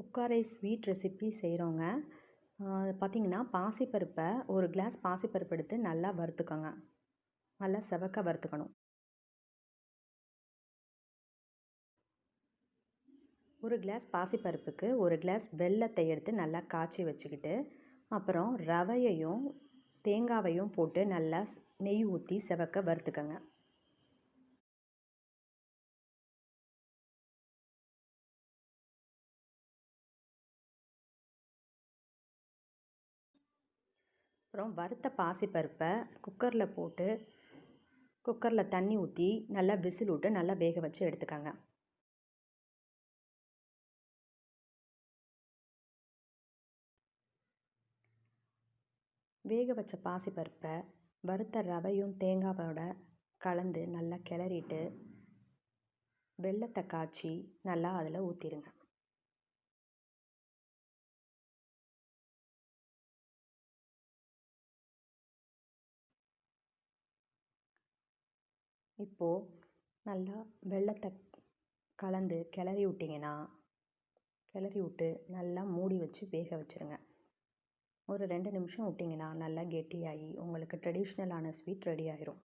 உக்காரை sweet recipe செய்கிறோங்க. பார்த்திங்கன்னா பாசிப்பருப்பை ஒரு கிளாஸ் பாசிப்பருப்பு எடுத்து நல்லா வறுத்துக்கோங்க. நல்லா செவக்க வறுத்துக்கணும். ஒரு கிளாஸ் பாசிப்பருப்புக்கு ஒரு கிளாஸ் வெல்லத்தை எடுத்து நல்லா காய்ச்சி வச்சுக்கிட்டு, அப்புறம் ரவையையும் தேங்காவையும் போட்டு நல்லா நெய் ஊற்றி செவக்க வறுத்துக்கோங்க. அப்புறம் வறுத்த பாசிப்பருப்பை குக்கரில் போட்டு குக்கரில் தண்ணி ஊற்றி நல்லா விசில் விட்டு நல்லா வேக வச்சு எடுத்துக்கோங்க. வேக வச்ச பாசிப்பருப்பை வறுத்த ரவையும் தேங்காவோட கலந்து நல்லா கிளறிட்டு வெல்லத்தை காய்ச்சி நல்லா அதில் ஊற்றிடுங்க. இப்போது நல்லா வெல்லத்தை கலந்து கிளறி விட்டு நல்லா மூடி வச்சு வேக வச்சுருங்க. ஒரு 2 நிமிஷம் விட்டிங்கன்னா நல்லா கெட்டியாகி உங்களுக்கு ட்ரெடிஷ்னலான ஸ்வீட் ரெடி ஆயிரும்.